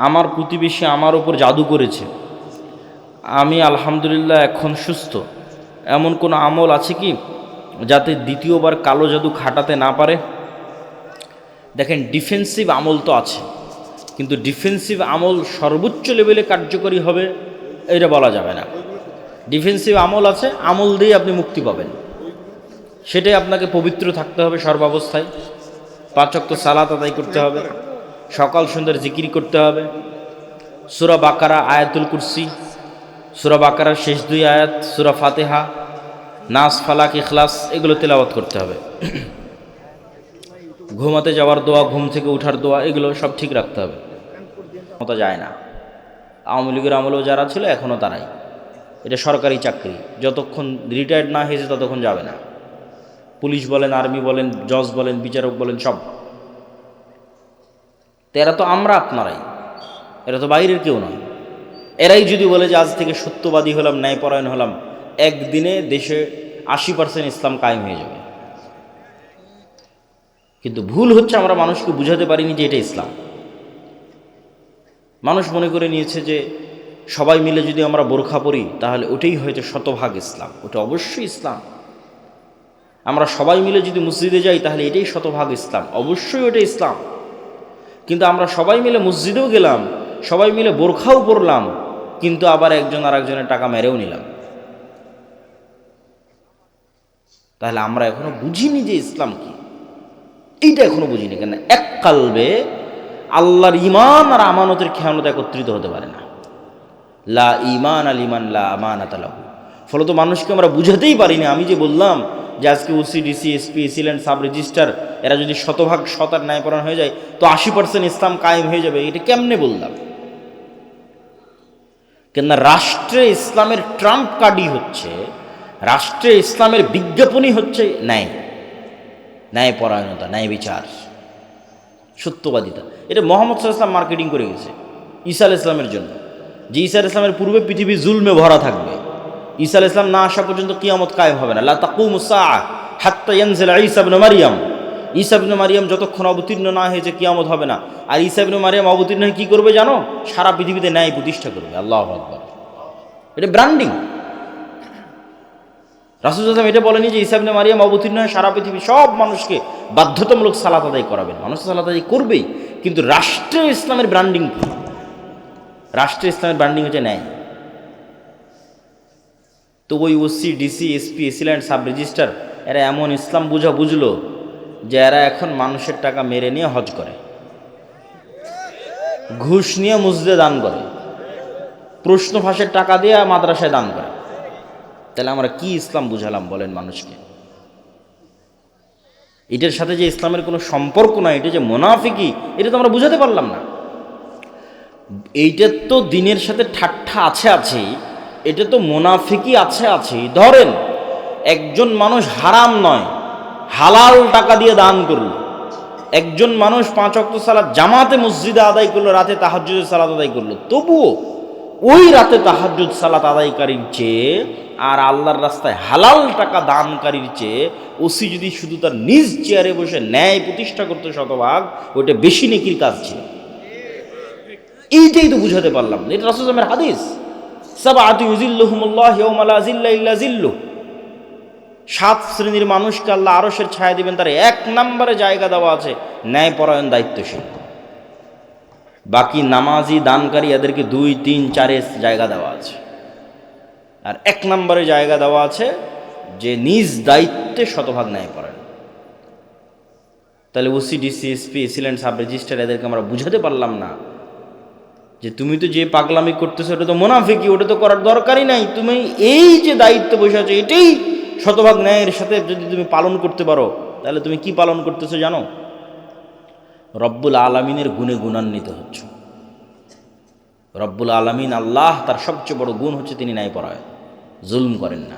আমার প্রতিবেশী আমার উপর জাদু করেছে, আমি আলহামদুলিল্লাহ এখন সুস্থ, এমন কোনো আমল আছে কি যাতে দ্বিতীয়বার কালো জাদু খাটাতে না পারে? দেখেন, ডিফেন্সিভ আমল তো আছে, কিন্তু ডিফেন্সিভ আমল সর্বোচ্চ লেভেলে কার্যকরী হবে এটা বলা যাবে না। ডিফেন্সিভ আমল আছে, আমল দিয়ে আপনি মুক্তি পাবেন, সেটাই আপনাকে পবিত্র থাকতে হবে সর্বাবস্থায়। 5 ওয়াক্ত সালাত আদায় করতে হবে, সকাল সন্ধ্যার জিকির করতে হবে, সূরা বাকারা, আয়াতুল কুরসি, সূরা বাকারার শেষ 2 আয়াত, সূরা ফাতিহা, নাস, ফালাক, ইখলাস এগুলো তেলাওয়াত করতে হবে। ঘুমাতে যাওয়ার দোয়া, ঘুম থেকে ওঠার দোয়া এগুলো সব ঠিক রাখতে হবে। ক্ষমতা যায় না। আওয়ামী লীগের আমলেও যারা ছিল এখনও তারাই, এটা সরকারি চাকরি, যতক্ষণ রিটায়ার্ড না হয়েছে ততক্ষণ যাবে না। পুলিশ বলেন, আর্মি বলেন, জজ বলেন, বিচারক বলেন, সব। তো এরা তো আমরা আপনারাই, এরা তো বাইরের কেউ নয়। এরাই যদি বলে যে আজ থেকে সত্যবাদী হলাম, ন্যায়পরায়ণ হলাম, একদিনে দেশে 80% ইসলাম কায়েম হয়ে যাবে। কিন্তু ভুল হচ্ছে আমরা মানুষকে বুঝাতে পারিনি যে এটা ইসলাম। মানুষ মনে করে নিয়েছে যে সবাই মিলে যদি আমরা বোরখা পরি তাহলে ওটাই হয়তো শতভাগ ইসলাম। ওটা অবশ্যই ইসলাম। আমরা সবাই মিলে যদি মসজিদে যাই তাহলে এটাই শতভাগ ইসলাম, অবশ্যই ওটা ইসলাম। কিন্তু আমরা সবাই মিলে মসজিদেও গেলাম, সবাই মিলে বোরখাও পরলাম, কিন্তু আবার একজন আর একজনের টাকা মেরেও নিলাম, তাহলে আমরা এখনো বুঝিনি যে ইসলাম কি। এইটা এখনো বুঝিনি। কেন? এক কালবে আল্লাহর ঈমান আর আমানতের খেয়ানত একত্রিত হতে পারে না। লা ঈমান আল ঈমান লা আমানাত লাহু। ফলত মানুষকে আমরা বুঝাতেই পারিনি। আমি যে বললাম যে আজকে OC, DC, SP, AC land, sub registrar এরা যদি শতভাগ সৎ আর ন্যায়পরায়ণ হয়ে যায় তো 80% ইসলাম কায়েম হয়ে যাবে, এটা কেমনে বললাম? কেননা রাষ্ট্রে ইসলামের ট্রাম্প কার্ডই হচ্ছে, রাষ্ট্রে ইসলামের বিজ্ঞাপনই হচ্ছে ন্যায়, ন্যায়পরায়ণতা, ন্যায় বিচার, সত্যবাদিতা। এটা মোহাম্মদ সাল্লাল্লাহু আলাইহি ওয়াসাল্লাম মার্কেটিং করে গেছে ঈসা আলাইহিস সালামের জন্য, যে ঈসা আলাইহিস সালামের পূর্বে পৃথিবী জুলমে ভরা থাকবে, ঈসা আলাইহিস সালাম না আসা পর্যন্ত কিয়ামত কায়েম হবে না। লা তাকুমুস সাআহ হাত্তা ইয়ানজিলা ঈসা ইবনে মারইয়াম। ঈসা ইবনে মারইয়াম যতক্ষণ অবতীর্ণ না হয়েছে কিয়ামত হবে না। আর ঈসা ইবনে মারইয়াম অবতীর্ণ হয়ে কী করবে জানো? সারা পৃথিবীতে ন্যায় প্রতিষ্ঠা করবে। আল্লাহু আকবার। এটা ব্র্যান্ডিং। রাসূল সাল্লাল্লাহু আলাইহি ওয়াসাল্লাম এটা বলেনি যে ঈসা ইবনে মারইয়াম অবতীর্ণ হয়ে সারা পৃথিবী সব মানুষকে বাধ্যতামূলক সালাত আদায় করাবেন। মানুষ সালাত আদায় করবেই, কিন্তু রাষ্ট্রে ইসলামের ব্র্যান্ডিং কি? রাষ্ট্রে ইসলামের ব্র্যান্ডিং হচ্ছে ন্যায়। তো ওই OC, DC, SP, AC land, sub registrar এরা এমন ইসলাম বুঝলো যে এরা এখন মানুষের টাকা মেরে নিয়ে হজ করে, ঘুষ নিয়ে মসজিদে দান করে, প্রশ্ন ফাঁসের টাকা দিয়ে মাদ্রাসায় দান করে। তাহলে আমরা কি ইসলাম বুঝালাম বলেন মানুষকে? এটার সাথে যে ইসলামের কোনো সম্পর্ক নাই, এটা যে মুনাফিকি, এটা তো আমরা বুঝাতে পারলাম না। এইটার তো দিনের সাথে ঠাট্টা আছে, এটা তো মুনাফিকি আছে। ধরেন একজন মানুষ হারাম নয় হালাল টাকা দিয়ে দান করলো, একজন মানুষ 5 ওয়াক্ত সালাত জামাতে মসজিদে আদায় করলো, রাতে তাহাজ্জুদের সালাত আদায় করলো, তবুও ওই রাতে তাহাজ্জুদ সালাত আদায়কারীর চেয়ে আর আল্লাহর রাস্তায় হালাল টাকা দানকারীর চেয়ে ওসি যদি শুধু তার নিজ চেয়ারে বসে ন্যায় প্রতিষ্ঠা করতে শতভাগ, ওটা বেশি নেকির কাজ ছিল। এইটাই তো বুঝাতে পারলাম না। এটা রাসূল সাল্লাল্লাহু আলাইহি ওয়াসাল্লামের হাদিস, সাবআতু ইউযিল্লুহুমুল্লাহু ইয়াওমা লা যিল্লা ইল্লা যিল্লুহ। 7 শ্রেণীর মানুষকে আল্লাহ আরশের ছায়া দিবেন, তার 1 নম্বরে জায়গা দেওয়া আছে ন্যায়পরায়ণ, দায়িত্বশীল। বাকি নামাজি, দানকারী এদেরকে 2, 3, 4 জায়গা দেওয়া আছে। আর 1 নম্বরে জায়গা দেওয়া আছে যে নিজ দায়িত্বে শতভাগ ন্যায়পরায়ণ। তাহলে OC, DC, SP, AC land, sub registrar এদেরকে আমরা বুঝাতে পারলাম না যে তুমি তো যে পাগলামি করতেছো ওটা তো মুনাফিকি, ওটা তো করার দরকারই নাই। তুমি এই যে দায়িত্ব বসে আছো এটাই শতভাগ ন্যায়ের সাথে যদি তুমি পালন করতে পারো তাহলে তুমি কি পালন করতেছো জানো? রব্বুল আলামিনের গুণে গুণান্বিত হচ্ছ। রব্বুল আলামিন আল্লাহ, তার সবচেয়ে বড় গুণ হচ্ছে তিনি ন্যায়পরায়ণ, জুলম করেন না।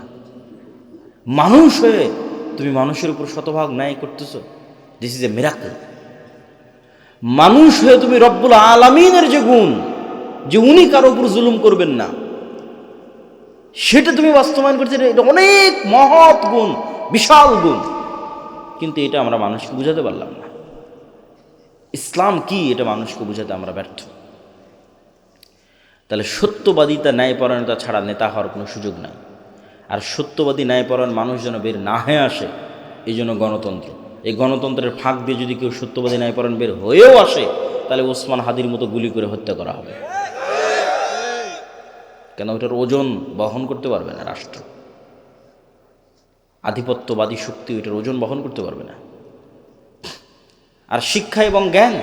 মানুষ হয়ে তুমি মানুষের উপর শতভাগ ন্যায় করতেছো, দিস ইজ এ মিরাকল। মানুষ হয়ে তুমি রব্বুল আলামিনের যে গুণ, যে উনি কারো উপর জুলুম করবেন না, সেটা তুমি বাস্তবায়ন করতে, এটা অনেক মহৎ গুণ, বিশাল গুণ। কিন্তু এটা আমরা মানুষকে বুঝাতে পারলাম না। ইসলাম কি এটা মানুষকে বুঝাতে আমরা ব্যর্থ। তাহলে সত্যবাদিতা, ন্যায়পরায়ণতা ছাড়া নেতা হওয়ার কোনো সুযোগ নাই। আর সত্যবাদী ন্যায়পরায়ণ মানুষ যেন বের না হয়ে আসে, এই জন্য গণতন্ত্র। এই গণতন্ত্রের ফাঁক দিয়ে যদি কেউ সত্যবাদী ন্যায়পরায়ণ বের হয়েও আসে, তাহলে ওসমান হাদির মতো গুলি করে হত্যা করা হবে। কেন? ওটার ওজন বহন করতে পারবে না রাষ্ট্র। আধিপত্যবাদী শক্তি ওইটার ওজন বহন করতে পারবে না। আর শিক্ষা এবং জ্ঞান,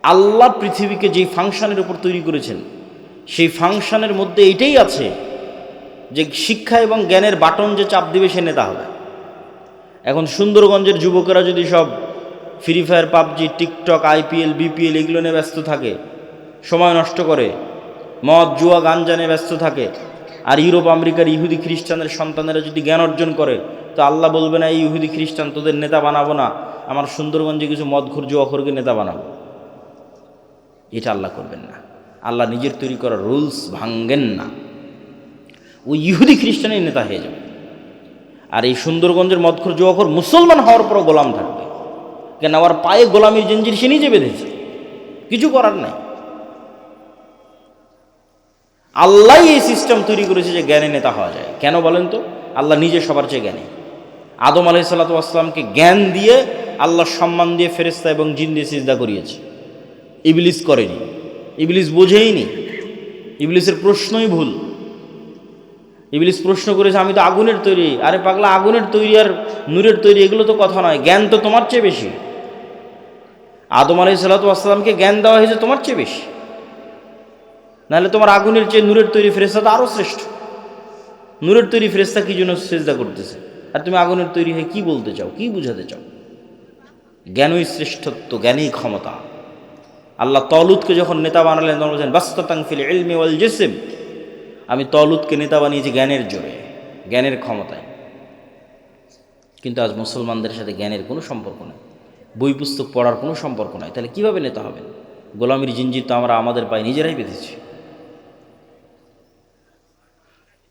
আল্লাহ পৃথিবীকে যেই ফাংশনের উপর তৈরি করেছেন, সেই ফাংশনের মধ্যে এইটাই আছে যে শিক্ষা এবং জ্ঞানের বাটন যে চাপ দিবে সে নেতা হবে। এখন সুন্দরগঞ্জের যুবকেরা যদি সব free fire, PUBG, TikTok, IPL, BPL এগুলো নিয়ে ব্যস্ত থাকে, সময় নষ্ট করে, মদ, জুয়া, গাঞ্জা নিয়ে ব্যস্ত থাকে, আর ইউরোপ আমেরিকার ইহুদি খ্রিস্টানের সন্তানেরা যদি জ্ঞান অর্জন করে, তো আল্লাহ বলবে না এই ইহুদি খ্রিস্টান তোদের নেতা বানাবো না, আমার সুন্দরগঞ্জে কিছু মদখোর, জুয়াখোরকে নেতা বানাবো। এটা আল্লাহ করবেন না। আল্লাহ নিজের তৈরি করা রুলস ভাঙ্গেন না। ওই ইহুদি খ্রিস্টানের নেতা হয়ে যাবে। আর এই সুন্দরগঞ্জের মদখোর, জুয়াখোর মুসলমান হওয়ার পরও গোলাম থাকবে। কেন? আমার পায়ে গোলামির জঞ্জির সে নিজে বেঁধেছে, কিছু করার নাই। আল্লাহ এই সিস্টেম তৈরি করেছে যে জ্ঞানে নেতা হওয়া যায়। কেন বলেন তো? আল্লাহ নিজে সবার চেয়ে জ্ঞানী। আদম আলাইহিসসালাতু ওয়াসসালামকে জ্ঞান দিয়ে, আল্লাহ সম্মান দিয়ে ফেরেশতা এবং জিন দিয়ে সিজদা করিয়েছে। ইবলিস করেনি, ইবলিস বোঝেইনি, ইবলিসের প্রশ্নই ভুল। ইবলিস প্রশ্ন করেছে আমি তো আগুনের তৈরি। আরে পাগলা, আগুনের তৈরি আর নূরের তৈরি এগুলো তো কথা নয়, জ্ঞান তো তোমার চেয়ে বেশি। আদম আলাইহিসসালাতু ওয়াসসালামকে জ্ঞান দেওয়া হয়েছে তোমার চেয়ে বেশি, নাহলে তোমার আগুনের চেয়ে নূরের তৈরি ফেরেশতা তো আরও শ্রেষ্ঠ। নূরের তৈরি ফেরেশতা কি জন্য সিজদা করতেছে, আর তুমি আগুনের তৈরি হয়ে কি বলতে চাও, কি বুঝাতে চাও? জ্ঞানই শ্রেষ্ঠত্ব, জ্ঞানই ক্ষমতা। আল্লাহ তলুতকে যখন নেতা বানালেন তখন বলছেন বাসতাতান ফিল ইলমি ওয়াল জিসম, আমি তলুতকে নেতা বানিয়েছি জ্ঞানের জোরে, জ্ঞানের ক্ষমতায়। কিন্তু আজ মুসলমানদের সাথে জ্ঞানের কোনো সম্পর্ক নেই, বই পুস্তক পড়ার কোনো সম্পর্ক নাই। তাহলে কীভাবে নেতা হবেন? গোলামির জিঞ্জির তো আমরা আমাদের পায়ে নিজেরাই বেঁধেছি।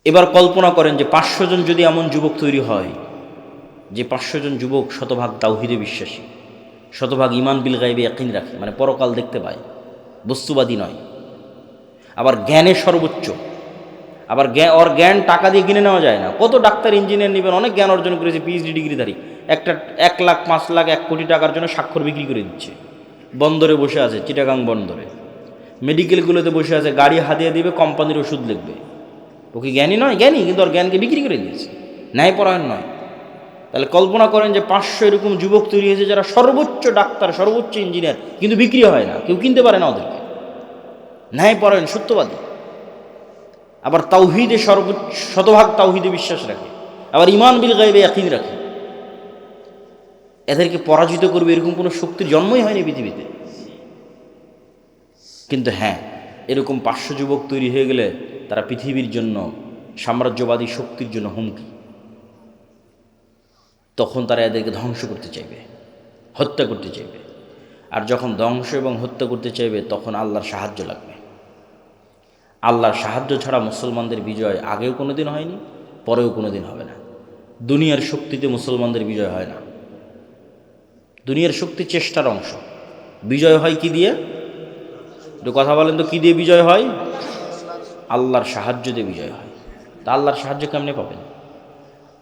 এবার কল্পনা করেন যে 500 জন যদি এমন যুবক তৈরি হয়, যে 500 জন যুবক শতভাগ তাওহীদে বিশ্বাসী, শতভাগ ঈমান বিল গায়বে ইয়াকিন রাখে, মানে পরকাল দেখতে পায়, বস্তুবাদী নয়, আবার জ্ঞানে সর্বোচ্চ। আবার জ্ঞান টাকা দিয়ে কিনে নেওয়া যায় না। কত ডাক্তার, ইঞ্জিনিয়ার নেবেন, অনেক জ্ঞান অর্জন করেছে, পিএইচডি ডিগ্রিধারী, একটা 1 লাখ, 5 লাখ, 1 কোটি টাকার জন্য স্বাক্ষর বিক্রি করে দিচ্ছে। বন্দরে বসে আছে, চিটাগাং বন্দরে, মেডিকেলগুলোতে বসে আছে, গাড়ি হাতিয়ে দিবে, কোম্পানির ওষুধ লিখবে। ও কি জ্ঞানী নয়? জ্ঞানী, কিন্তু ওর জ্ঞানকে বিক্রি করে দিয়েছে, ন্যায়পরায়ণ নয়। তাহলে কল্পনা করেন যে 500 এরকম যুবক তৈরি হয়েছে যারা সর্বোচ্চ ডাক্তার, সর্বোচ্চ ইঞ্জিনিয়ার, কিন্তু বিক্রি হয় না, কেউ কিনতে পারে না ওদেরকে, ন্যায়পরায়ণ, সত্যবাদী, আবার তাওহীদে শতভাগ তাওহীদে বিশ্বাস রাখে, আবার ঈমান বিল গায়বে ইয়াকিন রাখে। এদেরকে পরাজিত করবে এরকম কোনো শক্তির জন্মই হয়নি পৃথিবীতে। কিন্তু হ্যাঁ, এরকম 500 যুবক তৈরি হয়ে গেলে তারা পৃথিবীর জন্য, সাম্রাজ্যবাদী শক্তির জন্য হুমকি। তখন তারা এদেরকে ধ্বংস করতে চাইবে, হত্যা করতে চাইবে। আর যখন ধ্বংস এবং হত্যা করতে চাইবে তখন আল্লাহর সাহায্য লাগবে। আল্লাহর সাহায্য ছাড়া মুসলমানদের বিজয় আগেও কোনো দিন হয়নি, পরেও কোনো দিন হবে না। দুনিয়ার শক্তিতে মুসলমানদের বিজয় হয় না। দুনিয়ার শক্তি চেষ্টার অংশ। বিজয় হয় কি দিয়ে? একটু কথা বলেন তো, কি দিয়ে বিজয় হয়? আল্লাহর সাহায্য দিয়ে বিজয় হয়। তা আল্লাহর সাহায্য কেমনে পাবেন?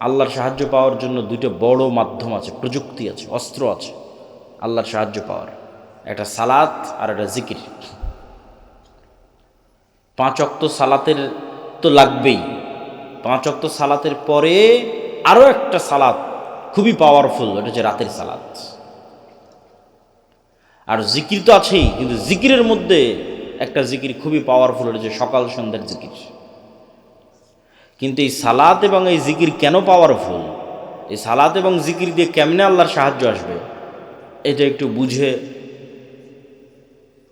আল্লাহর সাহায্য পাওয়ার জন্য 2টা বড় মাধ্যম আছে, প্রযুক্তি আছে, অস্ত্র আছে আল্লাহর সাহায্য পাওয়ার। একটা সালাত আর একটা জিকির। 5 ওয়াক্ত সালাতের তো লাগবেই। 5 ওয়াক্ত সালাতের পরে আরও একটা সালাত খুবই পাওয়ারফুল, এটা হচ্ছে রাতের সালাত। আর জিকির তো আছেই, কিন্তু জিকিরের মধ্যে একটা জিকির খুবই পাওয়ারফুল, এটা হচ্ছে সকাল সন্ধ্যার জিকির। কিন্তু এই সালাত এবং এই জিকির কেন পাওয়ারফুল, এই সালাত এবং জিকির দিয়ে কেমনে আল্লাহর সাহায্য আসবে, এটা একটু বুঝে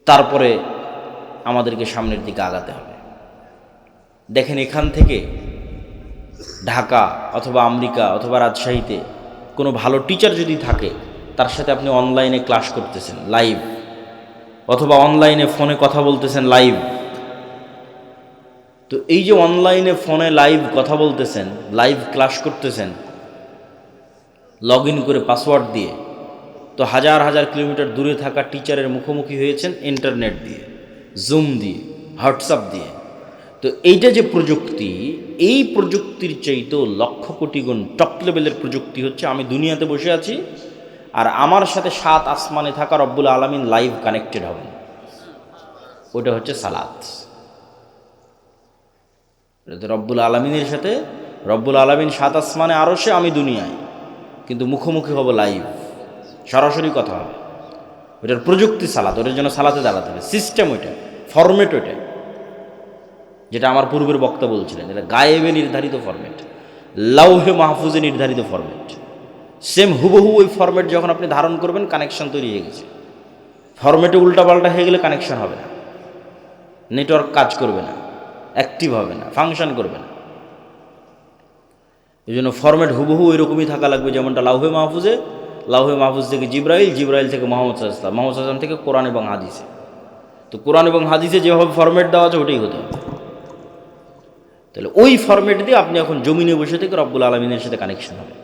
তারপরে আমাদেরকে সামনের দিকে আগাতে হবে। দেখেন, এখান থেকে ঢাকা অথবা আমেরিকা অথবা রাজশাহীতে কোনো ভালো টিচার যদি থাকে, তার সাথে আপনি অনলাইনে ক্লাস করতেছেন লাইভ, অথবা অনলাইনে ফোনে কথা বলতেছেন লাইভ। তো এই যে অনলাইনে ফোনে লাইভ কথা বলতেছেন, লাইভ ক্লাস করতেছেন, লগ ইন করে পাসওয়ার্ড দিয়ে, তো হাজার হাজার কিলোমিটার দূরে থাকা টিচারের মুখোমুখি হয়েছেন ইন্টারনেট দিয়ে, জুম দিয়ে। হোয়াটসঅ্যাপ দিয়ে। তো এইটা যে প্রযুক্তি, এই প্রযুক্তির চাইতেও লক্ষ কোটি গুণ টপ লেভেলের প্রযুক্তি হচ্ছে আমি দুনিয়াতে বসে আছি আর আমার সাথে 7 আসমানে থাকা রব্বুল আলামিন লাইভ কানেক্টেড হবেন। ওটা হচ্ছে সালাত। রব্বুল আলামিনের সাথে রব্বুল আলামিন 7 আসমানে আরশে, আমি দুনিয়ায়, কিন্তু মুখোমুখি হব, লাইভ, সরাসরি কথা হবে। ওইটার প্রযুক্তি সালাত, ওটার জন্য সালাতে দাঁড়াতে হবে, সিস্টেম ওইটা, ফরম্যাট ওইটা, যেটা আমার পূর্বের বক্তা বলছিলেন, যেটা গায়েবে নির্ধারিত ফরম্যাট, লাউহে মাহফুজে নির্ধারিত ফরম্যাট। সেম হুবহু ওই ফরম্যাট যখন আপনি ধারণ করবেন, কানেকশন তৈরি হয়ে গেছে। ফরম্যাটে উল্টাপাল্টা হয়ে গেলে কানেকশন হবে না, নেটওয়ার্ক কাজ করবে না, অ্যাক্টিভ হবে না, ফাংশন করবে না। এই জন্য ফরম্যাট হুবহু ওইরকমই থাকা লাগবে, যেমনটা লাউহে মাহফুজে, লাউহে মাহফুজ থেকে জিব্রাইল, জিব্রাইল থেকে মোহাম্মদ সাল্লাল্লাহু আলাইহি ওয়াসাল্লাম, মোহাম্মদ সাল্লাল্লাহু আলাইহি ওয়াসাল্লাম থেকে কোরআন এবং হাদিসে। তো কোরআন এবং হাদিসে যেভাবে ফরম্যাট দেওয়া আছে ওটাই হতে হবে। তাহলে ওই ফরম্যাট দিয়ে আপনি এখন জমিনে বসে থেকে রব্বুল আলামিনের সাথে কানেকশন হবে।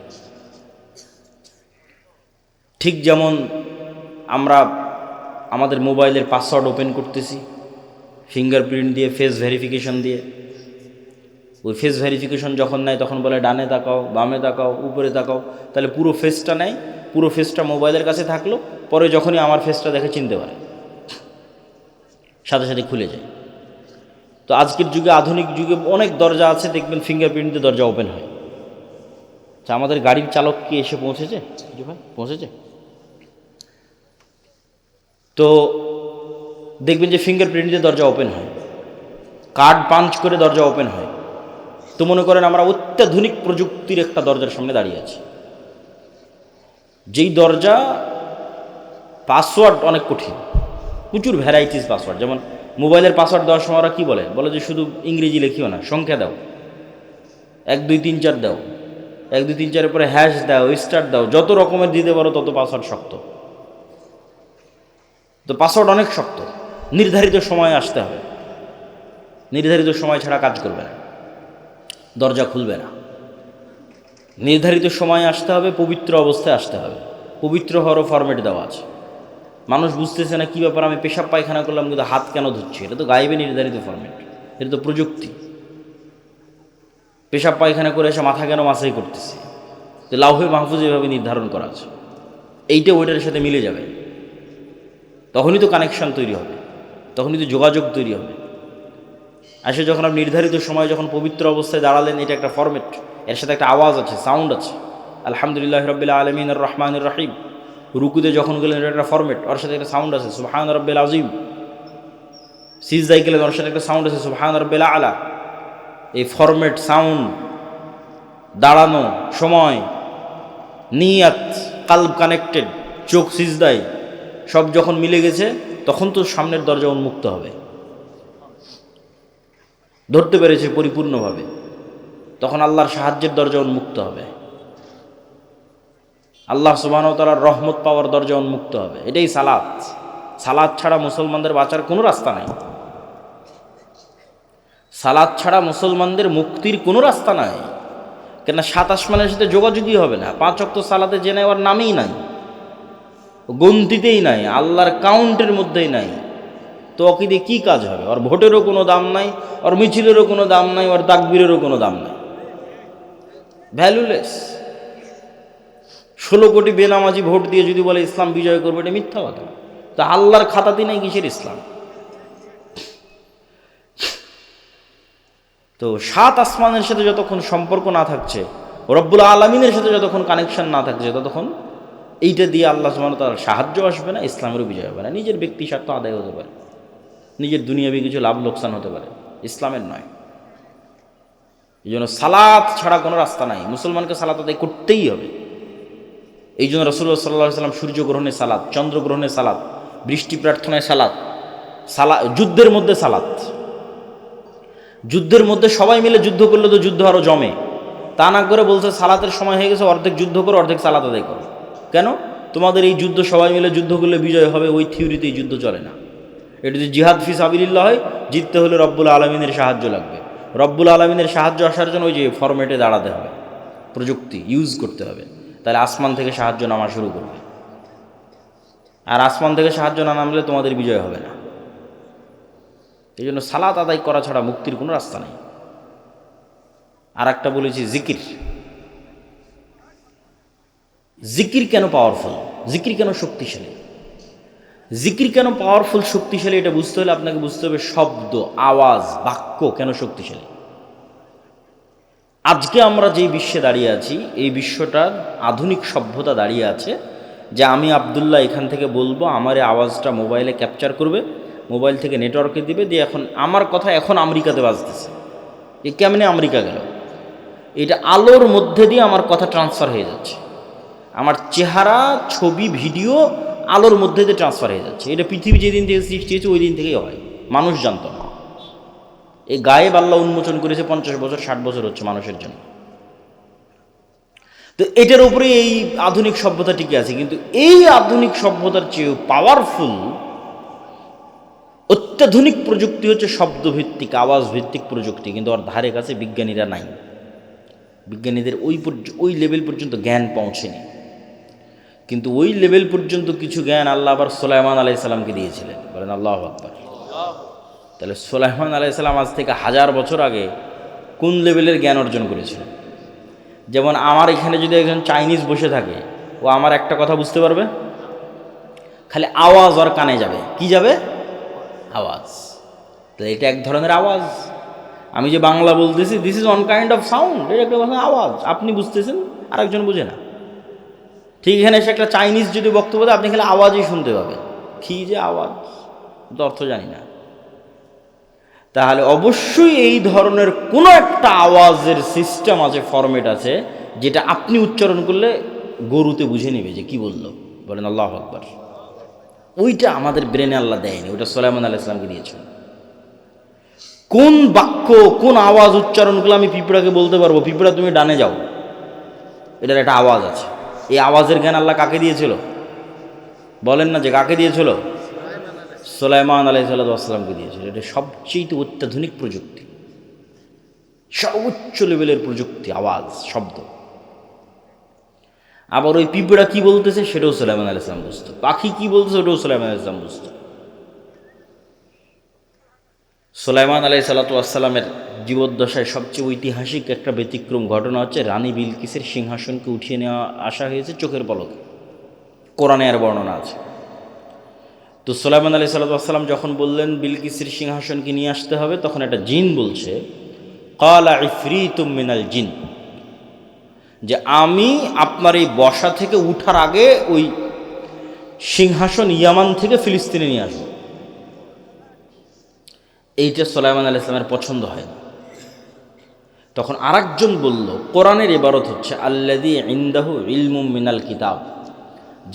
ঠিক যেমন আমরা আমাদের মোবাইলের পাসওয়ার্ড ওপেন করতেছি ফিঙ্গারপ্রিন্ট দিয়ে, ফেস ভেরিফিকেশন দিয়ে। ওই ফেস ভেরিফিকেশন যখন নেয় তখন বলে ডানে তাকাও, বামে তাকাও, উপরে তাকাও, তাহলে পুরো ফেসটা নেয়, পুরো ফেসটা মোবাইলের কাছে থাকলো, পরে যখনই আমার ফেসটা দেখে চিনতে পারে, সাথে সাথে খুলে যায়। তো আজকের যুগে, আধুনিক যুগে অনেক দরজা আছে, দেখবেন ফিঙ্গারপ্রিন্ট দিয়ে দরজা ওপেন হয়। আচ্ছা, আমাদের গাড়ির চালক কি এসে পৌঁছেছে? ভাই পৌঁছেছে? তো দেখবেন যে ফিঙ্গারপ্রিন্ট দিয়ে দরজা ওপেন হয়, কার্ড পাঞ্চ করে দরজা ওপেন হয়। তো মনে করেন আমরা অত্যাধুনিক প্রযুক্তির একটা দরজার সামনে দাঁড়িয়ে আছি, যেই দরজা পাসওয়ার্ড অনেক কঠিন, প্রচুর ভ্যারাইটিস পাসওয়ার্ড। যেমন মোবাইলের পাসওয়ার্ড দেওয়ার সময় ওরা কী বলে যে শুধু ইংরেজি লিখিও না, সংখ্যা দাও, 1 2 3 4 দাও, 1 2 3 4 পরে হ্যাশ দাও, স্টার দাও, যত রকমের দিতে পারো তত পাসওয়ার্ড শক্ত। তো পাসওয়ার্ড অনেক শক্ত, নির্ধারিত সময়ে আসতে হবে, নির্ধারিত সময় ছাড়া কাজ করবে না, দরজা খুলবে না। নির্ধারিত সময়ে আসতে হবে, পবিত্র অবস্থায় আসতে হবে, পবিত্র হওয়ারও ফরম্যাট দেওয়া আছে। মানুষ বুঝতেছে না কী ব্যাপার, আমি পেশাব পায়খানা করলাম কিন্তু হাত কেন ধুচ্ছি? এটা তো গায়েবে নির্ধারিত ফরম্যাট, এটা তো প্রযুক্তি। পেশাব পায়খানা করে এসে মাথা কেন মাসাই করতেছে? তো লাউহে মাহফুজ এভাবে নির্ধারণ করা আছে, এইটা ওইটার সাথে মিলে যাবে, তখনই তো কানেকশন তৈরি হবে, তখনই তো যোগাযোগ তৈরি হবে। আসলে যখন আপনি নির্ধারিত সময় যখন পবিত্র অবস্থায় দাঁড়ালেন, এটা একটা ফরম্যাট, এর সাথে একটা আওয়াজ আছে, সাউন্ড আছে, আলহামদুলিল্লাহ রাব্বিল আলামিন আর রহমানির রহিম। রুকুতে যখন গেলেন, এটা একটা ফরম্যাট, ওর সাথে একটা সাউন্ড আছে, সুবহান রাব্বিল আযীম। সিজদায় গেলেন, ওর সাথে একটা সাউন্ড আছে, সুবহান রাব্বিল আলা। এই ফরম্যাট, সাউন্ড, দাঁড়ানো, সময়, নিয়াত, কালব কানেক্টেড, চোখ সিজদায়, সব যখন মিলে গেছে, তখন তো সামনের দরজা উন্মুক্ত হবে, ধরতে পেরেছে পরিপূর্ণভাবে, তখন আল্লাহর সাহায্যের দরজা উন্মুক্ত হবে, আল্লাহ সুবহানাহু ওয়া তাআলার রহমত পাওয়ার দরজা উন্মুক্ত হবে। এটাই সালাত। সালাত ছাড়া মুসলমানদের বাঁচার কোনো রাস্তা নাই, সালাত ছাড়া মুসলমানদের মুক্তির কোনো রাস্তা নাই। কেন? 7 আসমানের সাথে যোগাযোগই হবে না, 5 ওয়াক্ত সালাতে জেনে ওর নামেই নাই, গন্তিতেই নাই, আল্লাহর কাউন্টের মধ্যেই নাই। তো ওকে দিয়ে কী কাজ হবে? ওর ভোটেরও কোনো দাম নাই, ওর মিছিলেরও কোনো দাম নাই, ওর তাকবীরেরও কোনো দাম নাই, ভ্যালুলেস। 16 কোটি বেনামাজি ভোট দিয়ে যদি বলে ইসলাম বিজয় করবে, এটা মিথ্যা কথা। তা আল্লাহর খাতাতে নাই কিসের ইসলাম? তো 7 আসমানের সাথে যতক্ষণ সম্পর্ক না থাকছে, রব্বুল আলামিনের সাথে যতক্ষণ কানেকশন না থাকছে, ততক্ষণ এইটা দিয়ে আল্লাহ সুবহানাহু ওয়া তাআলার সাহায্য আসবে না, ইসলামেরও বিজয় হবে না। নিজের ব্যক্তি স্বার্থ আদায় হতে পারে, নিজের দুনিয়াবি কিছু লাভ লোকসান হতে পারে, ইসলামের নয়। এই জন্য সালাত ছাড়া কোনো রাস্তা নাই, মুসলমানকে সালাত আদায় করতেই হবে। এই জন্য রাসূলুল্লাহ সাল্লাল্লাহু আলাইহি ওয়াসাল্লাম সূর্যগ্রহণে সালাত, চন্দ্রগ্রহণে সালাত, বৃষ্টি প্রার্থনায় সালাত, যুদ্ধের মধ্যে সালাত। যুদ্ধের মধ্যে সবাই মিলে যুদ্ধ করলে তো যুদ্ধ আরও জমে, তা না করে বলছে সালাতের সময় হয়ে গেছে, অর্ধেক যুদ্ধ করো, অর্ধেক সালাত আদায় করো। কেন? তোমাদের এই যুদ্ধ সবাই মিলে যুদ্ধ করলে বিজয় হবে, ওই থিওরিতে এই যুদ্ধ চলে না। এটা যদি জিহাদ ফি সাবিলিল্লাহ হয়, জিততে হলে রব্বুল আলামিনের সাহায্য লাগবে। রব্বুল আলামিনের সাহায্য আসার জন্য ওই যে ফরম্যাটে দাঁড়াতে হবে, প্রযুক্তি ইউজ করতে হবে, তাহলে আসমান থেকে সাহায্য নামা শুরু করবে। আর আসমান থেকে সাহায্য না নামলে তোমাদের বিজয় হবে না। এই জন্য সালাত আদায় করা ছাড়া মুক্তির কোনো রাস্তা নেই। আর একটা বলেছি জিকির। জিকির কেন পাওয়ারফুল, জিকির কেন শক্তিশালী? জিকির কেন পাওয়ারফুল শক্তিশালী এটা বুঝতে হলে আপনাকে বুঝতে হবে শব্দ, আওয়াজ, বাক্য কেন শক্তিশালী। আজকে আমরা যেই বিশ্বে দাঁড়িয়ে আছি, এই বিশ্বটার আধুনিক সভ্যতা দাঁড়িয়ে আছে যে আমি আবদুল্লাহ এখান থেকে বলবো, আমার এই আওয়াজটা মোবাইলে ক্যাপচার করবে, মোবাইল থেকে নেটওয়ার্কে দিবে, দিয়ে এখন আমার কথা এখন আমেরিকাতে বাজতেছে। এ কেমনে আমেরিকা গেল? এটা আলোর মধ্যে দিয়ে আমার কথা ট্রান্সফার হয়ে যাচ্ছে, আমার চেহারা, ছবি, ভিডিও আলোর মধ্যে দিয়ে ট্রান্সফার হয়ে যাচ্ছে। এটা পৃথিবী যেদিন থেকে সৃষ্টি হয়েছে ওই দিন থেকেই হয়, মানুষ জানত না। এই গায়েব আল্লাহ উন্মোচন করেছে 50 বছর 60 বছর হচ্ছে মানুষের জন্য। তো এটার উপরে এই আধুনিক সভ্যতা টিকে আছে। কিন্তু এই আধুনিক সভ্যতার চেয়েও পাওয়ারফুল অত্যাধুনিক প্রযুক্তি হচ্ছে শব্দভিত্তিক, আওয়াজ ভিত্তিক প্রযুক্তি। কিন্তু ওর ধারে কাছে বিজ্ঞানীরা নাই, বিজ্ঞানীদের ওই লেভেল পর্যন্ত জ্ঞান পৌঁছেনি। কিন্তু ওই লেভেল পর্যন্ত কিছু জ্ঞান আল্লাহ আবার সুলাইমান আলাইহিস সালামকে দিয়েছিলেন। বলেন আল্লাহু আকবার। তাহলে সুলাইমান আলাইহিস সালাম আজ থেকে 1000 বছর আগে কোন লেভেলের জ্ঞান অর্জন করেছিলেন? যেমন আমার এখানে যদি একজন চাইনিজ বসে থাকে, ও আমার একটা কথা বুঝতে পারবে, খালি আওয়াজ ওর কানে যাবে। কি যাবে? আওয়াজ। তাহলে এটা এক ধরনের আওয়াজ। আমি যে বাংলা বলতেছি, this is one kind of sound, এটা একটা আওয়াজ। আপনি বুঝতেছেন, আর একজন বুঝে না। ঠিক এখানে এসে একটা চাইনিজ যদি বক্তব্য দেয়, আপনি খালি আওয়াজই শুনতে পাবেন। কি যে আওয়াজ, তো অর্থ জানি না। তাহলে অবশ্যই এই ধরনের কোনো একটা আওয়াজের সিস্টেম আছে, ফরম্যাট আছে, যেটা আপনি উচ্চারণ করলে গরুতে বুঝে নেবে যে কি বললো। বলেন আল্লাহু আকবার। ওইটা আমাদের ব্রেনে আল্লাহ দেয়নি, ওইটা সুলাইমান আলাইহিস সালামকে দিয়েছেন। কোন বাক্য, কোন আওয়াজ উচ্চারণ করলে আমি পিঁপড়াকে বলতে পারবো, পিঁপড়া তুমি ডানে যাও, এটার একটা আওয়াজ আছে। এই আওয়াজের জ্ঞান আল্লাহ কাকে দিয়েছিল? বলেন না যে কাকে দিয়েছিল? সুলাইমান আলাইহিস সালামকে দিয়েছিল। এটা সবচেয়ে অত্যাধুনিক প্রযুক্তি, সর্বোচ্চ লেভেলের প্রযুক্তি, আওয়াজ, শব্দ। আবার ওই পিঁপড়া কি বলতেছে সেটাও সুলাইমান আলাইহিস সালাম বুঝতো, পাখি কি বলতেছে ওটাও সুলাইমান আলাইহিস সালাম বুঝতো। সুলাইমান আলাইহিস সালামের জীবদ্দশায় সবচেয়ে ঐতিহাসিক একটা ব্যতিক্রম ঘটনা হচ্ছে রানী বিলকিসের সিংহাসনকে উঠিয়ে নেওয়া আসা হয়েছে চোখের পলকে। কোরআনে আর বর্ণনা আছে। তো সুলাইমান আলাইহিস সালাম যখন বললেন বিলকিসের সিংহাসনকে নিয়ে আসতে হবে, তখন একটা জিন বলছে, ক্বালা ইফরিতুম মিনাল জিন, যে আমি আপনার এই বসা থেকে উঠার আগে ওই সিংহাসন ইয়ামান থেকে ফিলিস্তিনে নিয়ে আসবো। এইটা সুলাইমান আলাইহিস সালামের পছন্দ হয় না। তখন আরেকজন বলল, কোরআনের ইবারত হচ্ছে আল্লাযী ইনদাহু ইলমুম মিনাল কিতাব,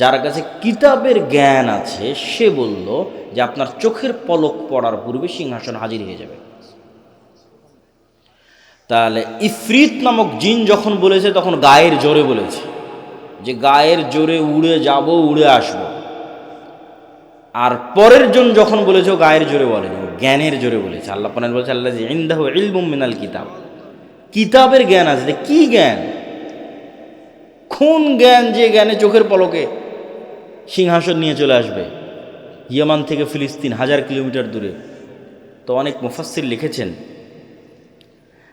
যার কাছে কিতাবের জ্ঞান আছে, সে বলল যে আপনার চোখের পলক পড়ার পূর্বে সিংহাসন হাজির হয়ে যাবে। তাহলে ইফরিত নামক জিন যখন বলেছে, তখন গায়ের জোরে বলেছে যে গায়ের জোরে উড়ে যাব, উড়ে আসব। আর পরের জন যখন বলেছে, ও গায়ের জোরে বলেনি, জ্ঞানের জোরে বলেছে। আল্লাহ পাক বলছে আল্লাযী ইনদাহু ইলমুম মিনাল কিতাব, কিতাবের জ্ঞান আছে। কি জ্ঞান? কোন জ্ঞান? যে জ্ঞানে চোখের পলকে সিংহাসন নিয়ে চলে আসবে ইয়ামান থেকে ফিলিস্তিন, 1000 কিলোমিটার দূরে। তো অনেক মুফাসসির লিখেছেন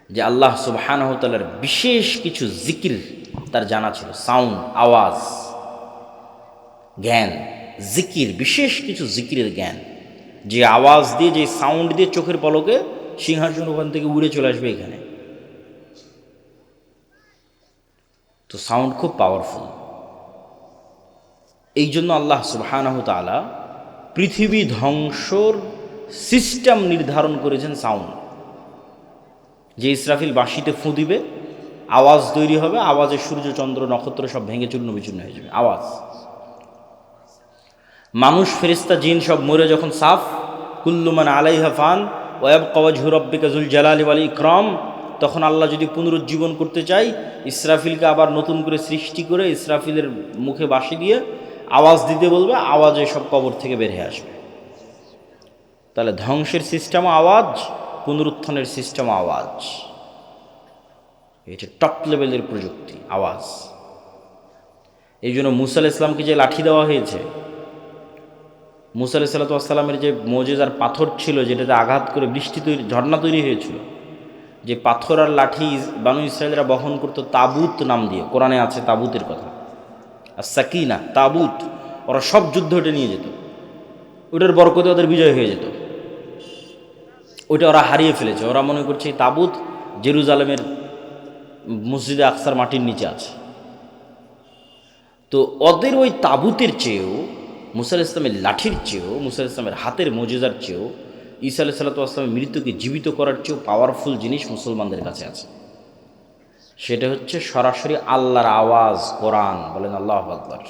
যে আল্লাহ সুবহানাহু ওয়া তাআলার বিশেষ কিছু জিকির তার জানা ছিল, সাউন্ড, আওয়াজ, জ্ঞান, জিকির, বিশেষ কিছু জিকিরের জ্ঞান, যে আওয়াজ দিয়ে, যে সাউন্ড দিয়ে চোখের পলকে সিংহাসন ওখান থেকে উড়ে চলে আসবে এখানে। তো সাউন্ড খুব পাওয়ারফুল। এই জন্য আল্লাহ সুবহানাহু ওয়া তাআলা পৃথিবী ধ্বংসর সিস্টেম নির্ধারণ করেছেন সাউন্ড। যে ইসরাফিল বাঁশিতে ফুঁ দিবে, আওয়াজ তৈরি হবে, আওয়াজে সূর্য চন্দ্র নক্ষত্র সব ভেঙে চূর্ণ বিচূর্ণ হয়ে যাবে, আওয়াজ। মানুষ, ফেরেশতা, জিন সব মরে যখন সাফ, কুল্লু মান আলাইহা ফান ওয়া ইয়াবকা ওয়াজহু রাব্বিকা যুল জালালি ওয়াল ইকরাম, তখন আল্লাহ যদি পুনরুজ্জীবন করতে চাই, ইসরাফিলকে আবার নতুন করে সৃষ্টি করে ইসরাফিলের মুখে বাঁশি দিয়ে আওয়াজ দিতে বলবে, আওয়াজে সব কবর থেকে বের হয়ে আসবে। তাহলে ধ্বংসের সিস্টেমও আওয়াজ, পুনরুত্থানের সিস্টেমও আওয়াজ। এটা টপ লেভেলের প্রযুক্তি, আওয়াজ। এই জন্য মুসা আলাইহিস সালামকে যে লাঠি দেওয়া হয়েছে, মুসা আলাইহিস সালামের যে মোজেজার পাথর ছিল, যেটাতে আঘাত করে বৃষ্টি তৈরি, ঝর্ণা তৈরি হয়েছিল, যে পাথর আর লাঠি বানু ইসরায়েলরা বহন করতো তাবুত নাম দিয়ে, কোরআনে আছে তাবুতের কথা, আর সাকিনা তাবুত, ওরা সব যুদ্ধ ওটা নিয়ে যেত, ওটার বরকতে ওদের বিজয় হয়ে যেত। ওইটা ওরা হারিয়ে ফেলেছে। ওরা মনে করছে এই তাবুত জেরুজালেমের মসজিদে আকসার মাটির নিচে আছে। তো ওদের ওই তাবুতের চেয়েও, মুসা আলাইহিস সালামের লাঠির চেয়েও, মুসা আলাইহিস সালামের হাতের মোজেজার চেয়েও, ঈসা আলাইহিস সালামের মৃত্যুকে জীবিত করার চেয়েও পাওয়ারফুল জিনিস মুসলমানদের কাছে আছে। সেটা হচ্ছে সরাসরি আল্লাহর আওয়াজ, কোরআন। বলেন আল্লাহু আকবার।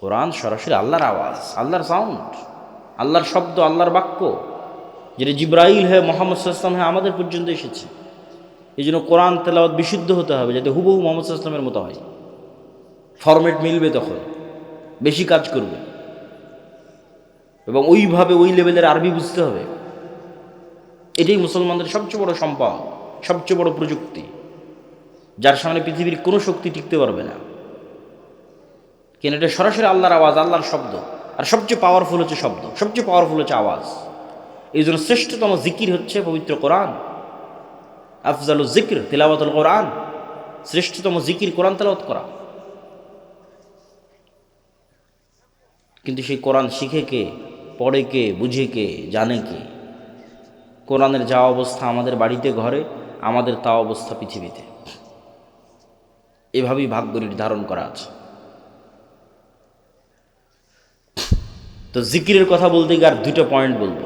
কোরআন সরাসরি আল্লাহর আওয়াজ, আল্লাহর সাউন্ড, আল্লাহর শব্দ, আল্লাহর বাক্য, যেটা জিব্রাইল হয়ে মুহাম্মদ সাল্লাল্লাহু আলাইহি ওয়াসাল্লাম হয়ে আমাদের পর্যন্ত এসেছে। এই জন্য কোরআন তেলাওয়াত বিশুদ্ধ হতে হবে, যাতে হুবহু মুহাম্মদ সাল্লাল্লাহু আলাইহি ওয়াসাল্লামের মতো হয়। ফরম্যাট মিলবে, তখন বেশি কাজ করবে, এবং ওইভাবে ওই লেভেলের আরবি বুঝতে হবে। এটাই মুসলমানদের সবচেয়ে বড় সম্পদ, সবচেয়ে বড় প্রযুক্তি, যার সামনে পৃথিবীর কোনো শক্তি টিকতে পারবে না। কেন? এটা সরাসরি আল্লাহর আওয়াজ, আল্লাহর শব্দ, আর সবচেয়ে পাওয়ারফুল হচ্ছে শব্দ, সবচেয়ে পাওয়ারফুল হচ্ছে আওয়াজ। এই জন্য শ্রেষ্ঠতম জিকির হচ্ছে পবিত্র কোরআন। আফজালুল জিক্র তিলাওয়াতুল কোরআন, শ্রেষ্ঠতম জিকির কোরআন তেলাওয়াত করা। কিন্তু সেই কোরআন শিখে কে, পড়ে কে, বুঝে কে, জানে কে? কোরআনের যা অবস্থা আমাদের বাড়িতে ঘরে, আমাদের তা অবস্থা পৃথিবীতে। এভাবেই ভাগ্য নির্ধারণ করা আছে। তো জিকিরের কথা বলতে গিয়ে আর দুটো পয়েন্ট বলবো,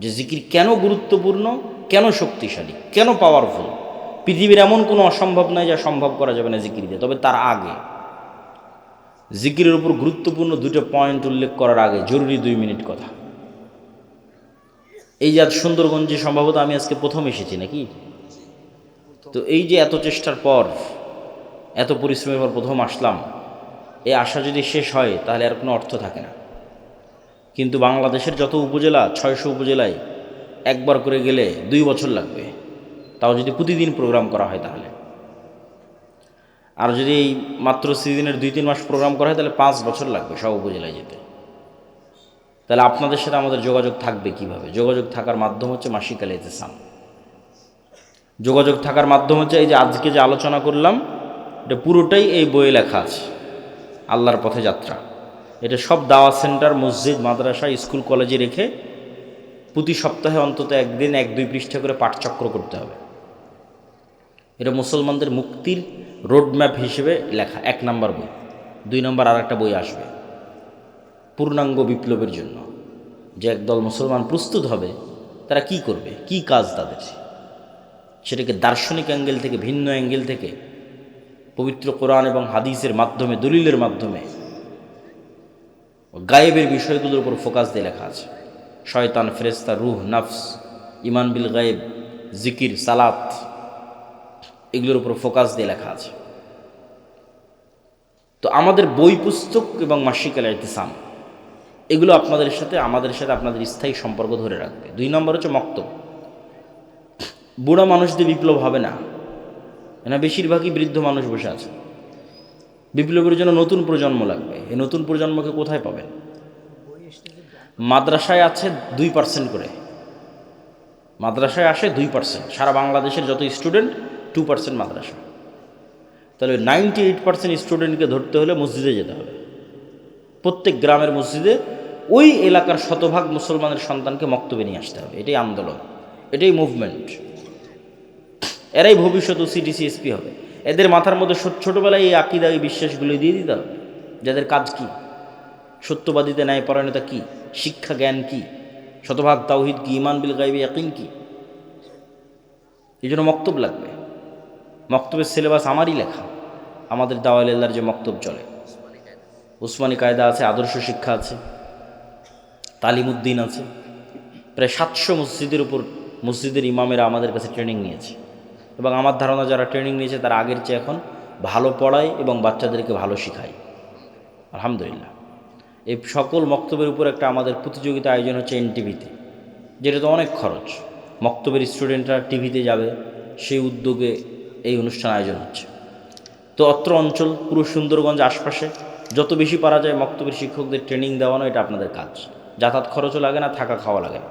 যে জিকির কেন গুরুত্বপূর্ণ, কেন শক্তিশালী, কেন পাওয়ারফুল। পৃথিবীর এমন কোনো অসম্ভব নাই যা সম্ভব করা যাবে না জিকির দিয়ে। তবে তার আগে, জিকিরের উপর গুরুত্বপূর্ণ দুটো পয়েন্ট উল্লেখ করার আগে জরুরি 2 মিনিট কথা। এই যে আজ সুন্দরগঞ্জে সম্ভবত আমি আজকে প্রথম এসেছি নাকি, তো এই যে এত চেষ্টার পর, এত পরিশ্রমের পর প্রথম আসলাম, এই আশা যদি শেষ হয় তাহলে আর কোনো অর্থ থাকে না। কিন্তু বাংলাদেশের যত উপজেলা, 600 উপজেলায় একবার করে গেলে 2 বছর লাগবে, তাও যদি প্রতিদিন প্রোগ্রাম করা হয় তাহলে। আর যদি এই মাত্র সিজনের 2-3 মাস প্রোগ্রাম করা হয় তাহলে 5 বছর লাগবে সব উপজেলায় যেতে। তাহলে আপনাদের সাথে আমাদের যোগাযোগ থাকবে কিভাবে? যোগাযোগ থাকার মাধ্যম হচ্ছে মাসিক আল ইতিসাম। যোগাযোগ থাকার মাধ্যম হচ্ছে এই যে আজকে যে আলোচনা করলাম, এটা পুরোটাই এই বইয়ে লেখা আছে, আল্লাহর পথে যাত্রা। এটা সব দাওয়াত সেন্টার, মসজিদ, মাদ্রাসা, স্কুল, কলেজে রেখে প্রতি সপ্তাহে অন্তত একদিন 1-2 পৃষ্ঠা করে পাঠচক্র করতে হবে। এটা মুসলমানদের মুক্তির রোডম্যাপ হিসেবে লেখা 1 নম্বর বই। 2 নম্বর আর একটা বই আসবে পূর্ণাঙ্গ বিপ্লবের জন্য, যে একদল মুসলমান প্রস্তুত হবে, তারা কি করবে, কি কাজ তাদের, সেটাকে দার্শনিক অ্যাঙ্গেল থেকে, ভিন্ন অ্যাঙ্গেল থেকে, পবিত্র কোরআন এবং হাদিসের মাধ্যমে, দলিলের মাধ্যমে, গায়েবের বিষয়গুলোর উপর ফোকাস দিয়ে লেখা আছে। শয়তান, ফেরেশতা, রূহ, নফস, ইমান বিল গায়েব, জিকির, সালাত, এগুলোর উপর ফোকাস দিয়ে লেখা আছে। তো আমাদের বই পুস্তক এবং মাসিক আল ইতিসাম, এগুলো আপনাদের সাথে, আমাদের সাথে আপনাদের স্থায়ী সম্পর্ক ধরে রাখবে। 2 নম্বর হচ্ছে মক্তব। বুড়া মানুষদের বিপ্লব হবে না, না, বেশিরভাগই বৃদ্ধ মানুষ বসে আছে। বিপ্লবের জন্য নতুন প্রজন্ম লাগবে। এই নতুন প্রজন্মকে কোথায় পাবেন? মাদ্রাসায় আছে 2% করে, মাদ্রাসায় আসে 2%। সারা বাংলাদেশের যত স্টুডেন্ট, 2% মাদ্রাসা। তাহলে 98% স্টুডেন্টকে ধরতে হলে মসজিদে যেতে হবে। প্রত্যেক গ্রামের মসজিদে ওই এলাকার শতভাগ মুসলমানের সন্তানকে মক্তবে নিয়ে আসতে হবে। এটাই আন্দোলন, এটাই মুভমেন্ট। এরাই ভবিষ্যৎ সিডিসিএসপি হবে। এদের মাথার মধ্যে ছোটোবেলায় এই আকিদা, এই বিশ্বাসগুলো দিয়ে দিতে হবে। যাদের কাজ কি, সত্যবাদিতা, ন্যায়পরায়ণতা কি, শিক্ষা জ্ঞান কি, শতভাগ তাওহীদ কি, ঈমান বিল গায়বি ইয়াকিন কি। এই জন্য মক্তব লাগবে। মক্তবের সিলেবাস আমারই লেখা, আমাদের দাওয়াইল্লাহর যে মক্তব চলে, উসমানী কায়দা আছে, আদর্শ শিক্ষা আছে, তালিমউদ্দিন আছে। প্রায় 700 মসজিদের উপর মসজিদের ইমামেরা আমাদের কাছে ট্রেনিং নিয়েছে, এবং আমার ধারণা যারা ট্রেনিং নিয়েছে তারা আগের চেয়ে এখন ভালো পড়ায় এবং বাচ্চাদেরকে ভালো শেখায়, আলহামদুলিল্লাহ। এই সকল মক্তবের উপর একটা আমাদের প্রতিযোগিতা আয়োজন হচ্ছে এনটিভিতে, যেটা তো অনেক খরচ। মক্তবের স্টুডেন্টরা টিভিতে যাবে, সেই উদ্যোগে এই অনুষ্ঠান আয়োজন হচ্ছে। তো অত্র অঞ্চল পুরো সুন্দরগঞ্জ আশপাশে যত বেশি পারা যায় মক্তবের শিক্ষকদের ট্রেনিং দেওয়ানো, এটা আপনাদের কাজ। যাতায়াত খরচও লাগে না, থাকা খাওয়া লাগে না।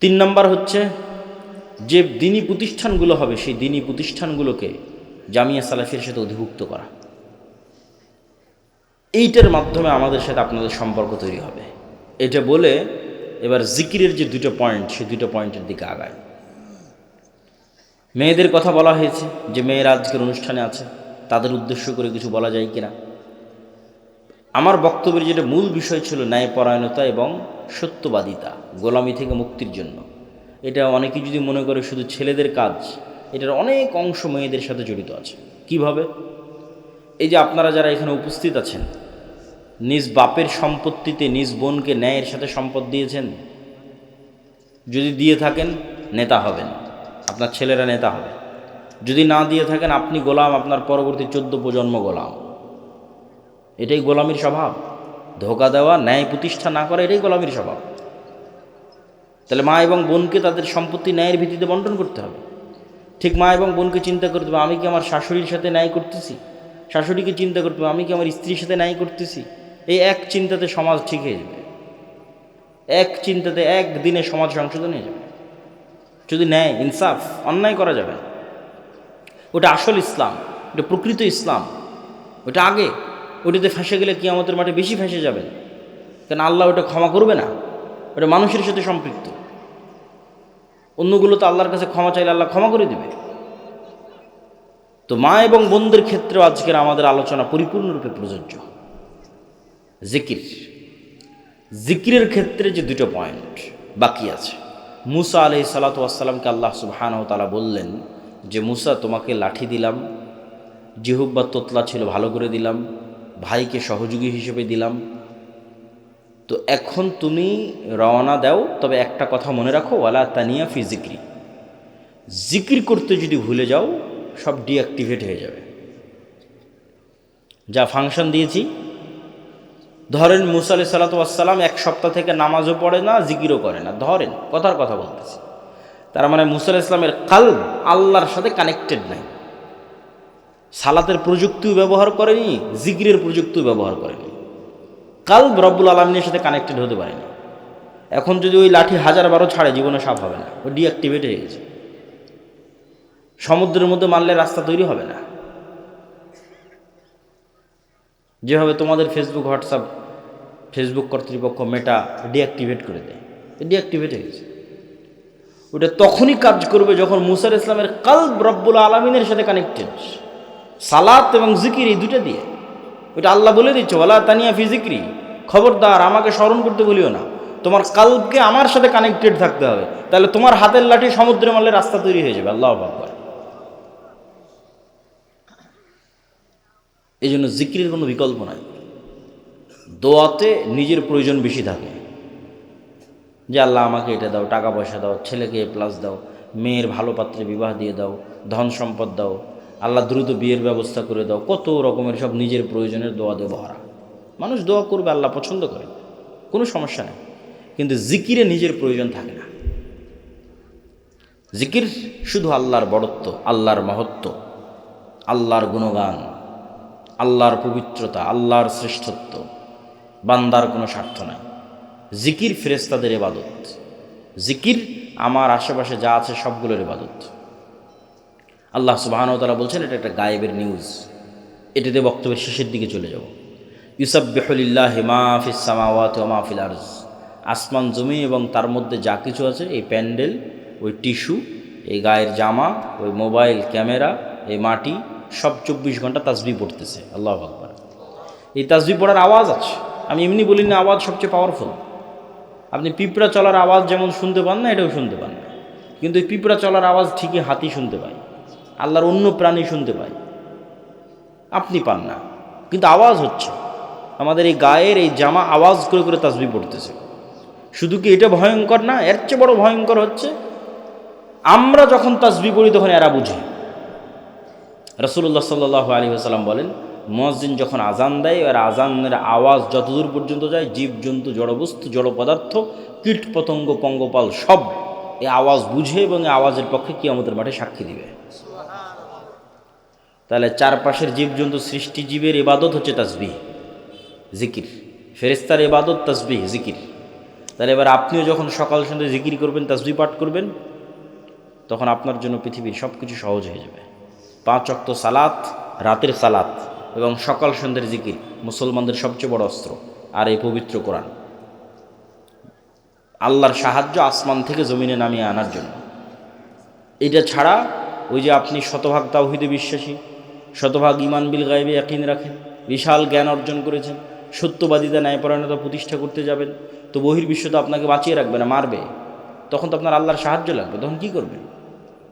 3 নম্বর হচ্ছে যে দিনী প্রতিষ্ঠানগুলো হবে সেই দিনী প্রতিষ্ঠানগুলোকে জামিয়া সালাফির সাথে অধিভুক্ত করা। এইটার মাধ্যমে আমাদের সাথে আপনাদের সম্পর্ক তৈরি হবে। এটা বলে এবার জিকিরের যে 2টা পয়েন্ট, সেই 2টা পয়েন্টের দিকে আগায়। মেয়েদের কথা বলা হয়েছে যে মেয়েরা আজকের অনুষ্ঠানে আছে, তাদের উদ্দেশ্য করে কিছু বলা যায় কিনা। আমার বক্তব্যের যেটা মূল বিষয় ছিল ন্যায়পরায়ণতা এবং সত্যবাদিতা, গোলামি থেকে মুক্তির জন্য। এটা অনেকে যদি মনে করে শুধু ছেলেদের কাজ, এটার অনেক অংশ মেয়েদের সাথে জড়িত আছে। কিভাবে? এই যে আপনারা যারা এখানে উপস্থিত আছেন, নিজ বাপের সম্পত্তিতে নিজ বোনকে ন্যায়ের সাথে সম্পদ দিয়েছেন? যদি দিয়ে থাকেন নেতা হবেন, আপনার ছেলেরা নেতা হবে। যদি না দিয়ে থাকেন আপনি গোলাম, আপনার পরবর্তী 14 প্রজন্ম গোলাম। এটাই গোলামির স্বভাব। ধোঁকা দেওয়া, ন্যায় প্রতিষ্ঠা না করা, এটাই গোলামির স্বভাব। তাহলে মা এবং বোনকে তাদের সম্পত্তি ন্যায়ের ভিত্তিতে বন্টন করতে হবে। ঠিক মা এবং বোনকে চিন্তা করতে হবে, আমি কি আমার শাশুড়ির সাথে ন্যায় করতেছি? শাশুড়িকে চিন্তা করতে হবে, আমি কি আমার স্ত্রীর সাথে ন্যায় করতেছি? এই এক চিন্তাতে সমাজ ঠিক হয়ে যাবে। এক চিন্তাতে একদিনে সমাজ সংশোধন হয়ে যাবে। যদি ন্যায় ইনসাফ, অন্যায় করা যাবে না। ওটা আসল ইসলাম, ওটা প্রকৃত ইসলাম। ওটা আগে, ওটাতে ফেঁসে গেলে কিয়ামতের মাঠে বেশি ফেঁসে যাবেন। কেন আল্লাহ ওটা ক্ষমা করবে না, ওটা মানুষের সাথে সম্পৃক্ত। অন্যগুলো তো আল্লাহর কাছে ক্ষমা চাইলে আল্লাহ ক্ষমা করে দেবে। তো মা এবং বোনদের ক্ষেত্রেও আজকের আমাদের আলোচনা পরিপূর্ণরূপে প্রযোজ্য। জিকিরের ক্ষেত্রে যে 2টা পয়েন্ট বাকি আছে। মুসা আলাইহিস সালাতু ওয়াস সালামকে আল্লাহ সুবহানাহু ওয়া তাআলা বললেন যে মুসা, তোমাকে লাঠি দিলাম, জিহ্বা তোতলা ছিল ভালো করে দিলাম, ভাইকে সহযোগী হিসেবে দিলাম, তো এখন তুমি রওনা দাও। তবে একটা কথা মনে রাখো, ওয়ালা তানিয়া ফি জিক্রি, জিকির করতে যদি ভুলে যাও সব ডিঅ্যাক্টিভেট হয়ে যাবে। যা ফাংশন দিয়েছি, ধরেন মুসা আলাইহিস সালাতু ওয়াস সালাম 1 সপ্তাহ থেকে নামাজও পড়ে না, জিকিরও করে না, ধরেন কথার কথা বলতেছি। তার মানে মুসা আলাইহিস সালামের কলব আল্লাহর সাথে কানেক্টেড নাই। সালাতের প্রযুক্তিও ব্যবহার করেনি, জিকিরের প্রযুক্তিও ব্যবহার করেনি, কলব রব্বুল আলামিনের সাথে কানেক্টেড হতে পারেনি। এখন যদি ওই লাঠি 1000 বারো ছাড়ে জীবনে সাফ হবে না, ও ডিঅ্যাক্টিভেট হয়ে গেছে। সমুদ্রের মধ্যে মারলে রাস্তা তৈরি হবে না। যেভাবে তোমাদের ফেসবুক, হোয়াটসঅ্যাপ, ফেসবুক কর্তৃপক্ষ মেটা ডিঅ্যাক্টিভেট করে দেয়, ডিঅ্যাক্টিভেট হয়ে গেছে। ওটা তখনই কাজ করবে যখন মুসা আলাইহিস সালামের কলব রব্বুল আলামিনের সাথে কানেক্টেড। সালাত এবং জিকির এই 2টা দিয়ে। ওইটা আল্লাহ বলে দিচ্ছে, ওয়ালা তানিয়া ফি জিক্রি, খবরদার আমাকে স্মরণ করতে বলিও না, তোমার কলবকে আমার সাথে কানেক্টেড থাকতে হবে। তাহলে তোমার হাতের লাঠি সমুদ্রে মারলে রাস্তা তৈরি হয়ে যাবে। আল্লাহু আকবার। এই জন্য জিকিরের কোনো বিকল্প নাই। দোয়াতে নিজের প্রয়োজন বেশি থাকে, যে আল্লাহ আমাকে এটা দাও, টাকা পয়সা দাও, ছেলেকে প্লাস দাও, মেয়ের ভালো পাত্রে বিবাহ দিয়ে দাও, ধন সম্পদ দাও, আল্লাহ দ্রুত বিয়ের ব্যবস্থা করে দাও, কত রকমের সব নিজের প্রয়োজনের দোয়া দিয়ে ভরা। মানুষ দোয়া করবে, আল্লাহ পছন্দ করে, কোনো সমস্যা নেই। কিন্তু জিকিরে নিজের প্রয়োজন থাকে না। জিকির শুধু আল্লাহর বড়ত্ব, আল্লাহর মহত্ব, আল্লাহর গুণগান, আল্লাহর পবিত্রতা, আল্লাহর শ্রেষ্ঠত্ব, বান্দার কোনো স্বার্থ নাই। জিকির ফেরেশতাদের ইবাদত, জিকির আমার আশেপাশে যা আছে সবগুলোর ইবাদত। আল্লাহ সুবহানাহু ওয়া তাআলা বলছেন, এটা একটা গায়েবের নিউজ। এটাতে বক্তব্যের শেষের দিকে চলে যাব। ইউসাব্বিহু লিল্লাহি মা ফিস সামাওয়াতি ওয়া মা ফিল আরজ, আসমান জমি এবং তার মধ্যে যা কিছু আছে, এই প্যান্ডেল, ওই টিস্যু, এই গায়ের জামা, ওই মোবাইল ক্যামেরা, এই মাটি, সব 24 ঘন্টা তাসবিহ পড়তেছে। আল্লাহু আকবার। এই তাসবিহ পড়ার আওয়াজ আছে, আমি এমনি বলি না, আওয়াজ সবচেয়ে পাওয়ারফুল। আপনি পিঁপড়া চলার আওয়াজ যেমন শুনতে পান না, এটাও শুনতে পান না, কিন্তু এই পিঁপড়া চলার আওয়াজ ঠিকই হাতি শুনতে পায়, আল্লাহর অন্য প্রাণী শুনতে পায়, আপনি পান না, কিন্তু আওয়াজ হচ্ছে। আমাদের এই গায়ের এই জামা আওয়াজ করে করে তাসবিহ পড়তেছে। শুধু কি এটা ভয়ঙ্কর না, এর চেয়ে বড় ভয়ঙ্কর হচ্ছে আমরা যখন তাসবিহ পড়ি তখন এরা বুঝে। রাসূলুল্লাহ সাল্লাল্লাহু আলাইহি ওয়াসাল্লাম বলেন, মুয়াজ্জিন যখন আজান দেয়, আর আজানের আওয়াজ যতদূর পর্যন্ত যায়, জীবজন্তু, জড়বস্তু, জড় পদার্থ, কীট পতঙ্গ, পঙ্গপাল সব এই আওয়াজ বুঝে এবং এই আওয়াজের পক্ষে কিয়ামতের মাঠে সাক্ষী দিবে। তাহলে চারপাশের জীবজন্তু সৃষ্টি জীবের ইবাদত হচ্ছে তাসবিহ জিকির, ফেরেশতার ইবাদত তাসবিহ জিকির। তাহলে এবার আপনিও যখন সকাল সন্ধ্যে জিকির করবেন, তাসবিহ পাঠ করবেন, তখন আপনার জন্য পৃথিবীর সব কিছু সহজ হয়ে যাবে। 5 ওয়াক্ত সালাত, রাতের সালাত এবং সকাল সন্ধ্যের জিকির মুসলমানদের সবচেয়ে বড় অস্ত্র। আর এই পবিত্র কোরআন আল্লাহর সাহায্য আসমান থেকে জমিনে নামিয়ে আনার জন্য। এটা ছাড়া ওই যে আপনি শতভাগ তাওহীদে বিশ্বাসী, শতভাগ ঈমান বিল গায়বে ইয়াকিন রাখেন, বিশাল জ্ঞান অর্জন করেছেন, সত্যবাদিতা ন্যায়পরায়ণতা প্রতিষ্ঠা করতে যাবেন, তো বহির্বিশ্ব তো আপনাকে বাঁচিয়ে রাখবে না, মারবে। তখন তো আপনার আল্লাহর সাহায্য লাগবে, তখন কি করবেন?